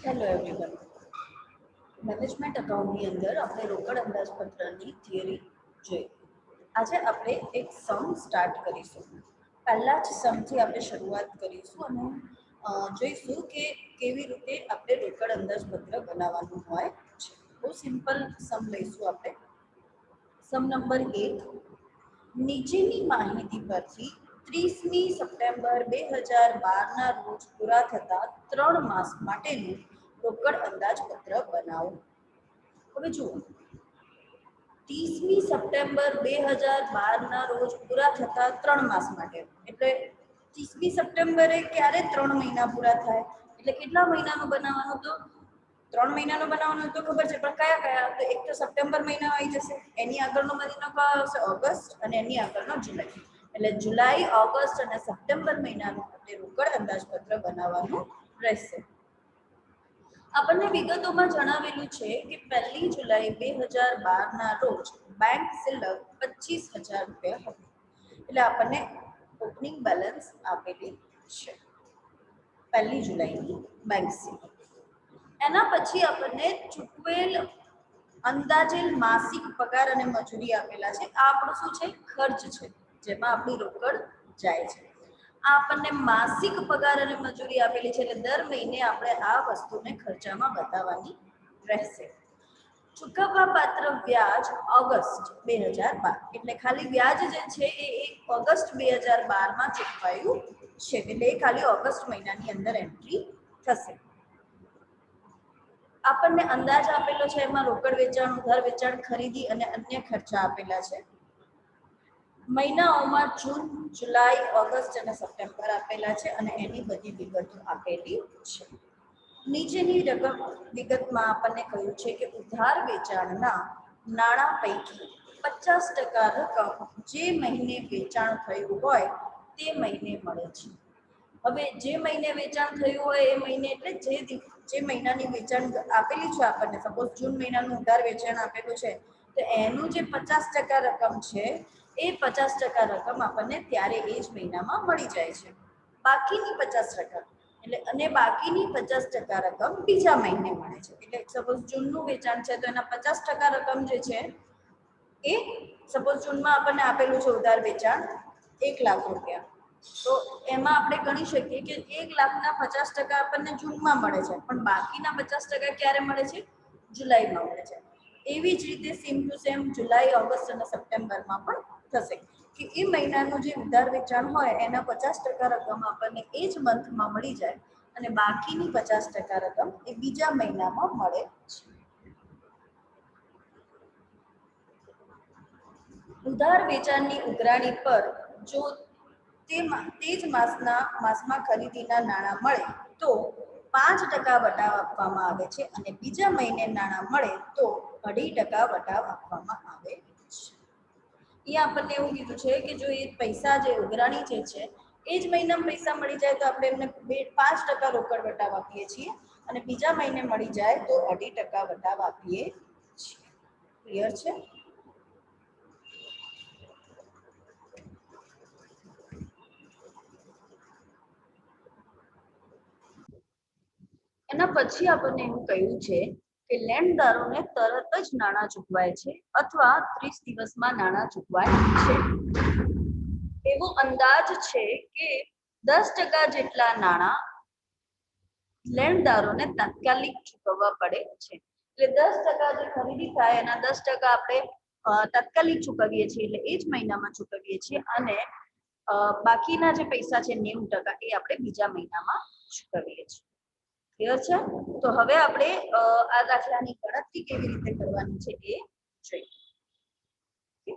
Hello everyone. Management અકાઉન્ટની અંદર આપણે રોકડ અંદાજપત્રની થિયરી જોઈ. આજે આપણે એક સમ સ્ટાર્ટ કરીશું. પહેલા જ સમથી આપણે શરૂઆત કરીશું અને જોઈશું કે કેવી રીતે આપણે રોકડ અંદાજપત્ર બનાવવાનું હોય છે. બહુ સિમ્પલ સમ લઈશું આપણે. Sum number 1. નીચેની માહિતી પરથી 30મી સપ્ટેમ્બર 2012ના રોજ પૂરા થતા 3 માસ માટેનું રોકડ અંદાજપત્ર બનાવો. હવે જુઓ, 30મી સપ્ટેમ્બર 2012ના રોજ પૂરા થતા 3 માસ માટે, એટલે 30મી સપ્ટેમ્બરે ક્યારે 3 મહિના પૂરા થાય, એટલે કેટલા મહિનાનું બનાવવાનું? તો 3 મહિનાનું બનાવવાનું તો ખબર છે, પણ કયા કયા? તો એક તો સપ્ટેમ્બર મહિનો આવી જશે, એની આગળનો મહિનો કયો આવશે? ઓગસ્ટ, અને એની આગળનો જુલાઈ. એટલે જુલાઈ, ઓગસ્ટ અને સપ્ટેમ્બર મહિનાનું આપણે રોકડ અંદાજપત્ર બનાવવાનું રહેશે. આપણને વિગતોમાં જણાવેલું છે કે 1 જુલાઈ 2012ના રોજ બેંક શિલ્લક 25,000 રૂપિયા હતી. એટલે આપણને ઓપનિંગ બેલેન્સ આપેલી છે 1 જુલાઈની બેંક શિલ્લક. એના પછી આપણને ચૂકવેલ અંદાજેલ માસિક પગાર અને મજૂરી આપેલા છે. આ આપણું શું છે? ખર્ચ છે, જેમાં આપણી રોકડ જાય છે. આ આપણને માસિક પગાર અને મજૂરી આપેલી છે, એટલે દર મહિને આપણે આ વસ્તુને ખર્ચામાં બતાવવાની રહેશે. ચૂકવવા પાત્ર વ્યાજ ઓગસ્ટ 2012, એટલે ખાલી વ્યાજ જે છે એ ઓગસ્ટ 2012માં ચૂકવાયું છે, એટલે એ ખાલી ઓગસ્ટ મહિનાની અંદર એન્ટ્રી થશે. આપણને અંદાજ આપેલો છે, એમાં રોકડ વેચાણ, ઉધાર વેચાણ, ખરીદી અને અન્ય ખર્ચા આપેલા છે. મહિનાઓમાં જૂન, જુલાઈ, ઓગસ્ટ અને સપ્ટેમ્બર આપેલા છે અને એની બધી વિગતો આપેલી છે. નીચેની રકમ વિગતમાં આપણને કહ્યું છે કે ઉધાર વેચાણના નાણાં પૈકી 50% રકમ જે મહિને વેચાણ થયું હોય તે મહિને મળે છે. હવે જે મહિને વેચાણ થયું હોય એ મહિને, એટલે જે મહિનાની વેચાણ આપેલી છે આપણને, સપોઝ જૂન મહિનાનું ઉધાર વેચાણ આપેલું છે, તો એનું જે 50% રકમ છે એ 50% રકમ આપણને ત્યારે એ જ મહિનામાં મળી જાય છે. બાકીની 50%, એટલે અને બાકીની 50% રકમ બીજા મહિને મળે છે. એટલે સપોઝ જૂનનું વેચાણ છે તો એના 50% રકમ જે છે એ, સપોઝ જૂનમાં આપણને આપેલું છે ઉધાર વેચાણ 1 લાખ રૂપિયા, તો એમાં આપણે ગણી શકીએ કે 1 લાખના 50% આપણને જૂનમાં મળે છે, પણ બાકીના 50% ક્યારે મળે છે? જુલાઈમાં મળે છે. એવી જ રીતે સેમ ટુ સેમ જુલાઈ, ઓગસ્ટ અને સપ્ટેમ્બરમાં પણ થશે કે એ મહિનાનું જે ઉધાર વેચાણ હોય એના 50% રકમ આપણને એ જ મંથમાં મળી જાય અને બાકીની 50% રકમ એ બીજા મહિનામાં મળે છે. ઉધાર વેચાણની ઉઘરાણી પર જો તે જ માસમાં ખરીદીના નાણાં મળે તો 5% વટાવ આપવામાં આવે છે અને બીજા મહિને નાણાં મળે તો 2.5% વટાવ આપવામાં આવે છે. અહીંયા આપણને એવું કીધું છે કે જો એ પૈસા જે ઉઘરાણી જે છે એ જ મહિનામાં પૈસા મળી જાય તો આપણે એમને 5% રોકડ વટાવ આપીએ છીએ અને બીજા મહિને મળી જાય તો 2.5% વટાવ આપીએ છીએ. ક્લિયર છે? એના પછી આપણને એવું કહ્યું છે કે લેણદારોને તરત જ નાણાં ચૂકવાય છે અથવા 30 દિવસમાં નાણાં ચૂકવાય છે. એવો અંદાજ છે કે 10% જેટલા નાણાં લેણદારોને તાત્કાલિક ચૂકવવા પડે છે. એટલે 10% જે ખરીદી થાય એના 10% આપણે તાત્કાલિક ચૂકવીએ છીએ, એટલે એ જ મહિનામાં ચૂકવીએ છીએ અને બાકીના જે પૈસા છે 90% એ આપણે બીજા મહિનામાં ચૂકવીએ છીએ. ક્લિયર છે? તો હવે આપણે આ દાખલાની ગણતરી કેવી રીતે કરવાની છે એ જોઈએ.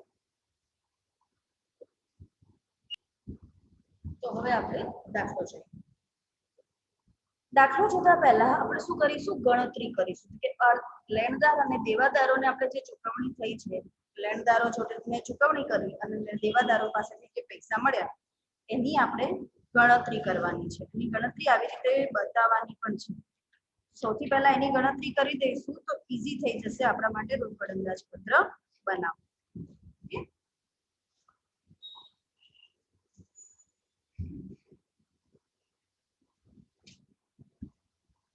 તો હવે આપણે દાખલો જોઈએ. દાખલો જોતા પહેલા આપણે શું કરીશું? ગણતરી કરીશું કે લેણદાર અને દેવાદારોને આપણે જે ચૂકવણી થઈ છે, લેણદારો જોડે ચૂકવણી કરી અને દેવાદારો પાસેથી જે પૈસા મળ્યા એની આપણે ગણતરી કરવાની છે. એની ગણતરી આવી રીતે બતાવવાની પણ છે. સૌથી પહેલા એની ગણતરી કરી દઈશું તો ઈઝી થઈ જશે આપણા માટે રોકડ અંદાજપત્ર બનાવવું.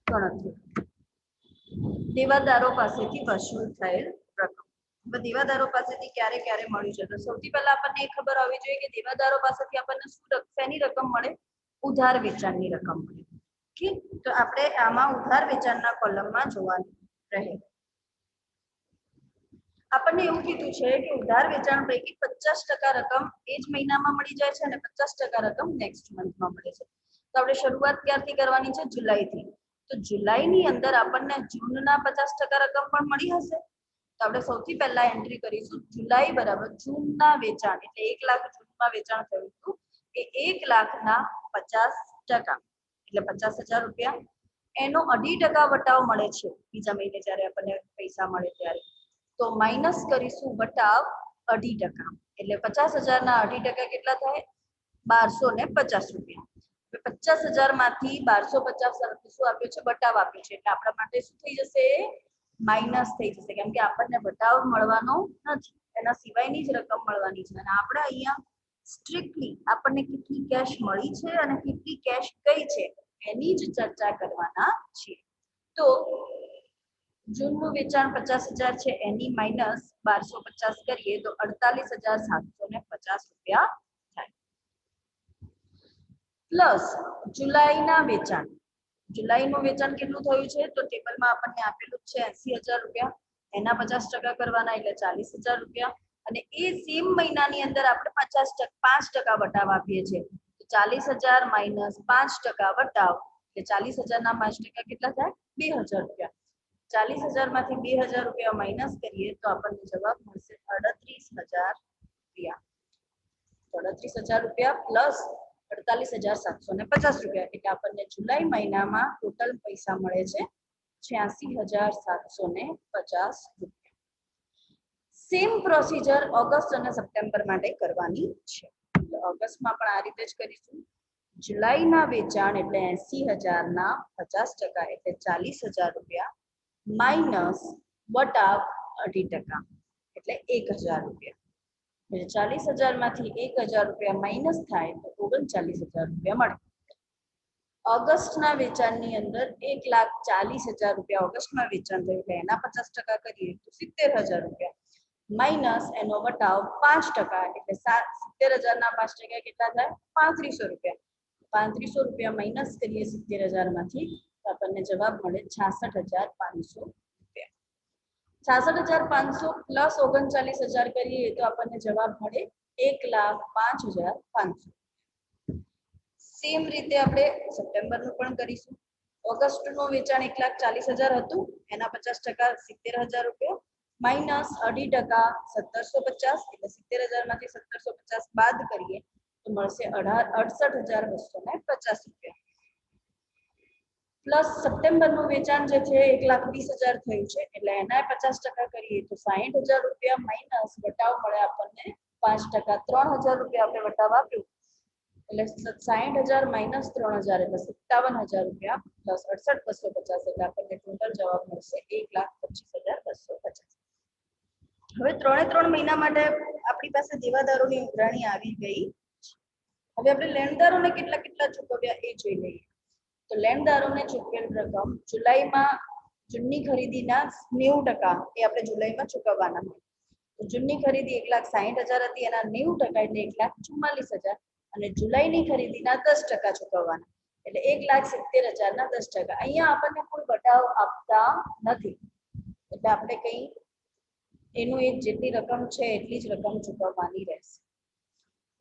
ગણતરી દેવાદારો પાસેથી વસૂલ થયેલ રકમ. હવે દેવાદારો પાસેથી ક્યારે ક્યારે મળ્યું છે? તો સૌથી પહેલા આપણને એ ખબર હોવી જોઈએ કે દેવાદારો પાસેથી આપણને શેની રકમ મળે? ઉધાર વેચાણની રકમ મળે. ઠીક, તો આપણે આમાં ઉધાર વેચાણના કોલમમાં જોવાનું રહે. આપણને એવું કીધું છે કે ઉધાર વેચાણ પૈકી 50% રકમ એ જ મહિનામાં મળી જાય છે અને 50% રકમ નેક્સ્ટ મંથમાં મળે છે. તો આપણે શરૂઆત ક્યારથી કરવાની છે? જુલાઈથી. તો જુલાઈની અંદર આપણને જૂનના 50% રકમ પણ મળી હશે. તો આપણે સૌથી પહેલા એન્ટ્રી કરીશું જુલાઈ બરાબર જૂનના વેચાણ, એટલે 1 લાખ જૂનમાં વેચાણ થયું હતું કે 1 લાખના 50%, એટલે 50,000 રૂપિયા. એનો 2.5% વટાવ મળે છે બીજા મહિને જ્યારે આપણને પૈસા મળે ત્યારે. તો માઇનસ કરીશું વટાવ 2.5%, એટલે 50,000 ના 2.5% કેટલા થાય? 1250 રૂપિયા. 50,000 માંથી 1250 શું આપ્યું છે? વટાવ આપ્યું છે, એટલે આપણા માટે શું થઈ જશે? માઇનસ થઈ જશે, કેમ કે આપણને વટાવ મળવાનો નથી, એના સિવાયની જ રકમ મળવાની છે. અને આપણે અહીંયા સ્ટ્રિક્ટલી આપણને કેટલી કેશ મળી છે અને કેટલી કેશ ગઈ છે એની જ ચર્ચા કરવાના છીએ. તો જૂનનું વેચાણ 50,000 છે, એની માઇનસ 1250 કરીએ તો 48,750 રૂપિયા થાય. પ્લસ જુલાઈના વેચાણ. જુલાઈનું વેચાણ કેટલું થયું છે? તો ટેબલમાં આપણને આપેલું છે 80,000 રૂપિયા. એના 50% કરવાના, એટલે 40,000 રૂપિયા. અને એ સેમ મહિનાની અંદર આપણે 5% વટાવ આપીએ છીએ. 40,000 માઇનસ 5% વટાવ, એટલે 40,000 ના 5% કેટલા થાય? 2,000 રૂપિયા. 40,000 માંથી 2,000 રૂપિયા માઇનસ કરીએ તો આપણને જવાબ મળશે 38,000 રૂપિયા. 38,000 રૂપિયા પ્લસ 48,750 રૂપિયા, એટલે આપણને જુલાઈ મહિનામાં ટોટલ પૈસા મળે છે 86,750 રૂપિયા. સેમ પ્રોસીજર ઓગસ્ટ અને સપ્ટેમ્બર માટે કરવાની છે. ઓગસ્ટમાં પણ આ રીતે જ કરીશું. જુલાઈના વેચાણ એટલે 80,000 ના 50%, એટલે 40,000 રૂપિયા માઇનસ વટાવ 2.5%, એટલે 1,000 રૂપિયા. 40,000 માંથી 1,000 રૂપિયા માઇનસ થાય તો 39,000 રૂપિયા મળે. ઓગસ્ટના વેચાણની અંદર 1,40,000 રૂપિયા ઓગસ્ટમાં વેચાણ થયું, એટલે એના 50% કરીએ તો 70,000 રૂપિયા માઇનસ એનો વટાવ 5%, એટલે 70,000 ના 5% કેટલા થાય? 3500 રૂપિયા. 3500 રૂપિયા માઇનસ કરીએ 70,000 માંથી તો આપણને જવાબ મળે 66,500 રૂપિયા. 66,500 પ્લસ 39,000 કરીએ તો આપણને જવાબ મળે 1,05,500. સેમ રીતે આપણે સપ્ટેમ્બરનું પણ કરીશું. ઓગસ્ટનું વેચાણ 1,40,000 હતું, એના 50% 70,000 રૂપિયા માઇનસ 2.5% 1,750, એટલે 70,000 માંથી 1,750 બાદ કરીએ તો મળશે 68,250 રૂપિયા. પ્લસ સપ્ટેમ્બરનું વેચાણ જે છે 1,20,000 થયું છે, એટલે એના 50% કરીએ તો 60,000 રૂપિયા માઇનસ વટાવ મળે આપણને 5%, 3,000 રૂપિયા આપણે વટાવ આપ્યું, એટલે 60,000 માઇનસ 3,000 એટલે 57,000 રૂપિયા પ્લસ 68,250, એટલે આપણને ટોટલ જવાબ મળશે 1,25,250. હવે 3 મહિના માટે આપણી પાસે દેવાદારોની ઉઘરાણી આવી ગઈ. હવે આપણે લેણદારોને કેટલા ચૂકવ્યા એ જોઈ લઈએ. તો લેણદારોને ચૂકવેલ રકમ જુલાઈમાં જૂનની ખરીદીના 90% એ આપણે જુલાઈમાં ચૂકવવાના હોય. તો જૂનની ખરીદી 1,60,000 હતી, એના 90% એટલે 1,44,000, અને જુલાઈની ખરીદીના 10% ચૂકવવાના, એટલે 1,70,000 ના 10%. અહીંયા આપણને કોઈ વટાવ આપતા નથી, એટલે આપણે કઈ એનું એક જેટલી રકમ છે એટલી જ રકમ ચૂકવવાની રહેશે.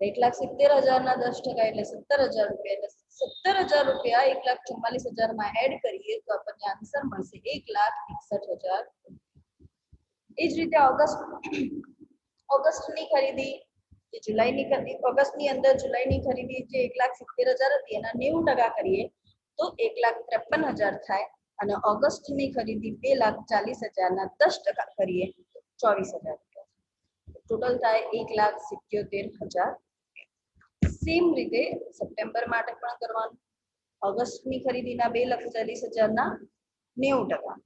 1,70,000 ના 10% એટલે 17,000 રૂપિયા, એટલે 17,000 રૂપિયા 1,44,000 માં એડ કરીએ તો આપણને આન્સર મળશે 1,61,000. એ જ રીતે ઓગસ્ટની ખરીદી ઓગસ્ટની અંદર જુલાઈની ખરીદી જે 1,70,000 હતી એના 90% કરીએ તો 1,53,000 થાય, અને ઓગસ્ટની ખરીદી 2,40,000 ના 10% કરીએ તો 24,000 રૂપિયા. ટોટલ થાય 1,77,000. સેમ રીતે સપ્ટેમ્બર માટે પણ કરવાનું. ઓગસ્ટની ખરીદીના 2,40,000 ના 90%,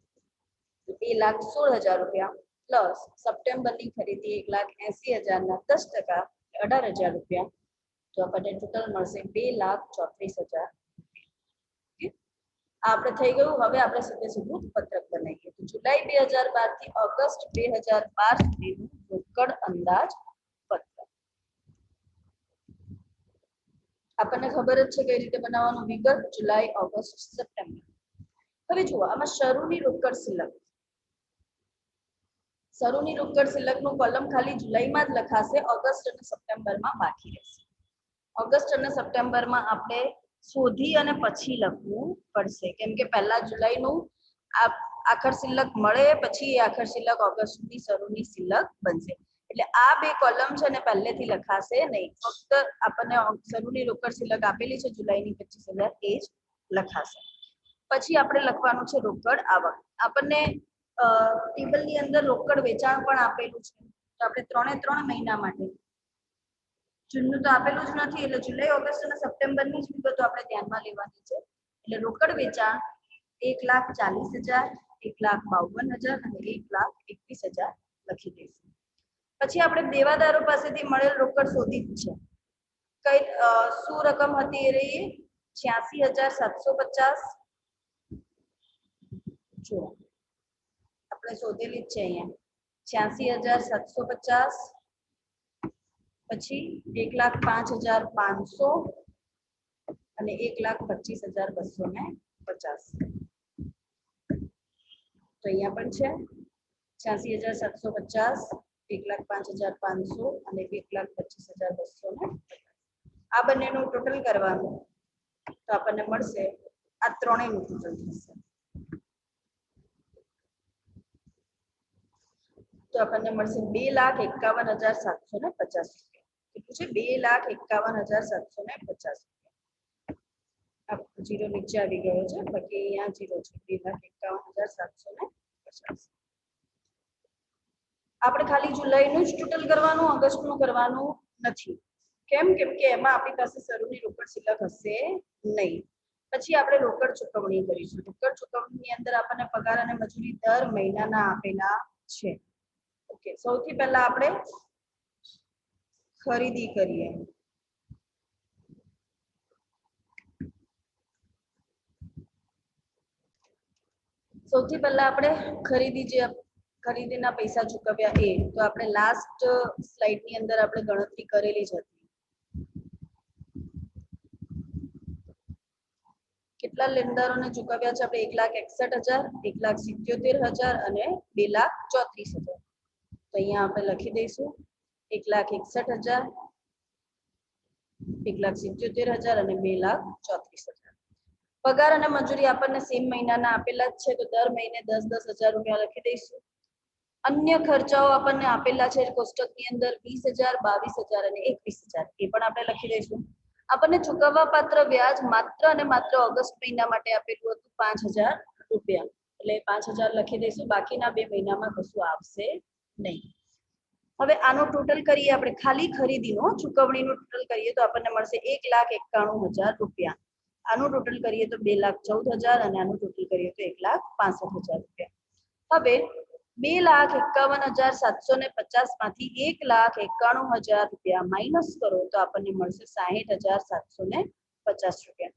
2,16,000 રૂપિયા પ્લસ સપ્ટેમ્બરની ખરીદી 1,80,000 ના 10%, 18,000 રૂપિયા, તો આપણને ટોટલ મળશે 2,34,000. આપણે થઈ ગયું. હવે આપણે સીધે સીધું પત્રક બનાવીએ. તો જુલાઈ 2012 થી ઓગસ્ટ 2012 સુધીનું રોકડ અંદાજ પત્રક. આપણને ખબર જ છે કઈ રીતે બનાવવાનું. વિગત જુલાઈ, ઓગસ્ટ, સપ્ટેમ્બર. હવે જુઓ, આમાં શરૂની રોકડ સિલક. શરૂની રોકડ સિલકનું કોલમ ખાલી જુલાઈમાં જ લખાશે, ઓગસ્ટ અને સપ્ટેમ્બરમાં બાકી રહેશે. ઓગસ્ટ અને સપ્ટેમ્બરમાં આપણે શોધી અને પછી લખવું પડશે, કેમ કે પહેલા જુલાઈનું આખર સિલક મળે, પછી આખર સિલક ઓગસ્ટની શરૂની સિલક બનશે. એટલે આ બે કોલમ છે ને પહેલેથી લખાશે નહીં, ફક્ત આપણને શરૂની રોકડ સિલક આપેલી છે જુલાઈની 25,000 એ જ લખાશે. પછી આપણે લખવાનું છે રોકડ આવક. આપણને ટેબલની અંદર રોકડ વેચાણ પણ આપેલું છે, તો આપણે 3 મહિના માટે, જૂનનું તો આપેલું જ નથી, એટલે જુલાઈ, ઓગસ્ટ અને સપ્ટેમ્બરની જ વિગતો આપણે ધ્યાનમાં લેવાની છે. એટલે રોકડ વેચાણ 1,40,000, 1,52,000 અને 1,21,000 લખી દઈશું. પછી આપણે દેવાદારો પાસેથી મળેલ રોકડ શોધી જ છે. કઈ શું રકમ હતી એ રહી? 86,750. જો આપણે શોધેલી જ છે અહીંયા 86,750. પછી 1,05,500 અને 1,25,250. તો અહીંયા પણ છે 86,750, 1,05,500 અને 1,25,250. આ બંનેનું ટોટલ કરવાનું તો આપણને મળશે, આ ત્રણેયનું ટોટલ થશે. તો આપણને મળશે 2,51,750 રૂપિયા. કેટલું છે? 2,51,750 રૂપિયા. જીરો નીચે આવી ગયો છે, બાકી અહીંયા જીરો છે. 2,51,750. આપણે ખાલી જુલાઈનું જ ટોટલ કરવાનું, ઓગસ્ટનું કરવાનું નથી. કેમ? કેમ કે એમાં આપણી પાસે શરૂની રોકડ સિલક હશે નહીં. પછી આપણે રોકડ ચૂકવણી કરીશું. રોકડ ચૂકવણીની અંદર આપણને પગાર અને મજૂરી દર મહિનાના આપેલા છે. ઓકે, સૌથી પહેલા આપણે ખરીદી કરીએ. સૌથી પહેલા આપણે ખરીદીના પૈસા ચૂકવ્યા એ તો આપણે લાસ્ટ સ્લાઇડની અંદર આપણે ગણતરી કરેલી જ હતી. કેટલા લેણદારોને ચૂકવ્યા છે આપણે? 1,61,000, 1,77,000 અને 2,34,000. તો અહીંયા આપણે લખી દઈશું 1,61,000, 1,77,000 અને 2,34,000. પગાર અને મજૂરી આપણને સેમ મહિનાના આપેલા જ છે, તો દર મહિને 10,000 રૂપિયા લખી દઈશું. અન્ય ખર્ચાઓ આપણને આપેલા છે કોષ્ટકની અંદર 20,000, 22,000 અને 21,000. એ પણ આપણે લખી દઈશું. આપણને ચૂકવવા પાત્ર વ્યાજ માત્ર અને માત્ર ઓગસ્ટ મહિના માટે આપેલું હતું 5,000 રૂપિયા, એટલે 5,000 લખી દઈશું. બાકીના 2 મહિનામાં કશું આવશે નહીં. હવે આનો ટોટલ કરીએ આપણે, ખાલી ખરીદીનો ચૂકવણીનું ટોટલ કરીએ તો આપણને મળશે 1,91,000 રૂપિયા. આનું ટોટલ કરીએ તો 2,14,000 અને આનું ટોટલ કરીએ તો 1,65,000 રૂપિયા. હવે 2,51,750 માંથી 1,91,000 રૂપિયા માઇનસ કરો તો આપણને મળશે 60,750 રૂપિયા.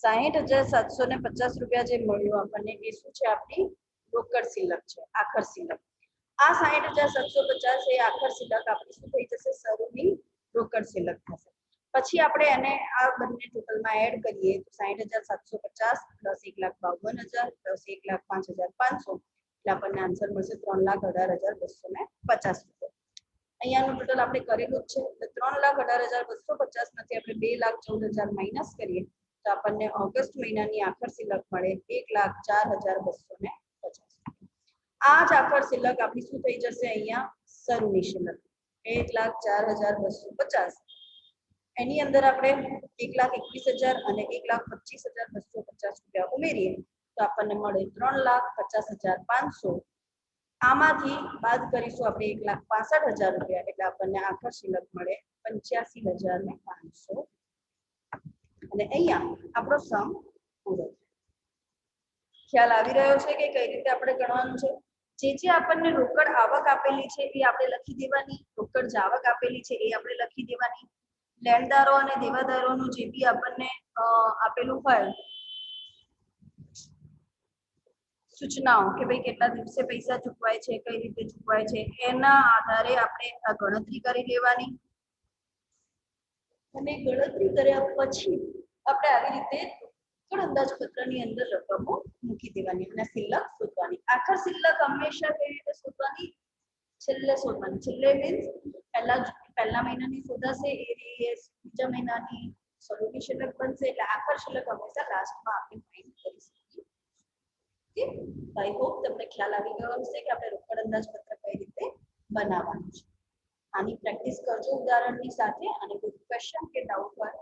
60,750 રૂપિયા જે મળ્યું આપણને એ શું છે? આપણી રોકડ સિલક છે, આખર સિલક. આ 60,750 એ આખર સિલક આપણી શું થઈ જશે? શરૂની રોકડ સિલક થશે. પછી આપણે એને આ બંને ટોટલમાં એડ કરીએ તો 60,750 પ્લસ 1,52,000 પ્લસ 1,05,500 એટલે આપણને આન્સર મળશે 3,18,250 રૂપિયા. અહીંયાનું ટોટલ આપણે કરેલું જ છે, એટલે 3,18,250 માંથી આપણે 2,14,000 માઇનસ કરીએ તો આપણને ઓગસ્ટ મહિનાની આખર સિલક મળે 1,04,250. આ જ આખર સિલક આપણી શું થઈ જશે? અહીંયા શરૂની સિલક 1,04,250. એની અંદર આપણે 1,21,000 અને 1,25,250 રૂપિયા ઉમેરીએ તો આપણને મળે 3,50,500. આમાંથી બાદ કરીશું આપણે 1,65,000 રૂપિયા, એટલે આપણને આખર સિલક મળે 85,500. અને અહીંયા આપણો સમ પૂરો. ખ્યાલ આવી રહ્યો છે કે કઈ રીતે આપણે ગણવાનું છે? જે આપણને રોકડ આવક આપેલી છે એ આપણે લખી દેવાની, રોકડ જાવક આપેલી છે એ આપણે લખી દેવાની. લેણદારો અને દેવાદારોનું જે બી આપણને આપેલું હોય સૂચનાઓ કે ભાઈ કેટલા દિવસે પૈસા ચૂકવાય છે, કઈ રીતે ચૂકવાય છે, એના આધારે આપણે આ ગણતરી કરી લેવાની અને ગણતરી કર્યા પછી આપણે આવી રીતે રોકડ અંદાજપત્રની અંદર રકમો મૂકી દેવાની અને શિલ્લક શોધવાની. આખર શિલ્લક હંમેશા કઈ રીતે શોધવાની? છેલ્લે શોધવાની. છેલ્લે મીન્સ પહેલા મહિનાની શોધાશે એ બીજા મહિનાની શરૂની શિલ્લક બનશે એટલે આખર શિલ્લક હંમેશા લાસ્ટમાં આપણે ફાઇન્ડ કરી શકીએ. આઈ હોપ તમને ખ્યાલ આવી ગયો હશે કે આપણે રોકડ અંદાજપત્ર કઈ રીતે બનાવવાનું છે. આની પ્રેક્ટિસ કરજો ઉદાહરણની સાથે અને કોઈ ક્વેશ્ચન કે ડાઉટ હોય